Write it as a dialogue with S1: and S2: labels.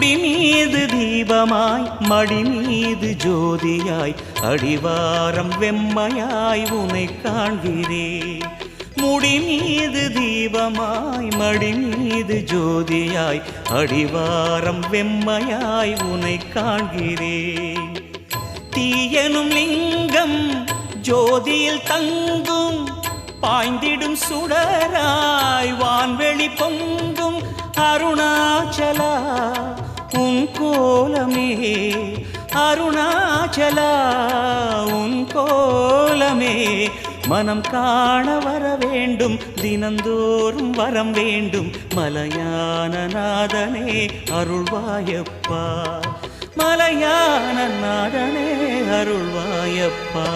S1: முடிமீது தீபமாய் மடிமீது ஜோதியாய் அடிவாரம் வெம்மையாய் உனை காண்கிறேன். முடிமீது தீபமாய் மடிமீது ஜோதியாய் அடிவாரம் வெம்மையாய் உனை காண்கிறேன். தீயனும் லிங்கம் ஜோதியில் தங்கும் பாய்ந்திடும் சுடராய் வான்வெளி பொங்கும் அருணாச்சலா உன் கோலமே, அருணாச்சலா உன் கோலமே. மனம் காண வர வேண்டும், தினந்தோறும் வரம் வேண்டும். மலையான நாதனே அருள்வாயப்பா, மலையான நாதனே அருள்வாயப்பா.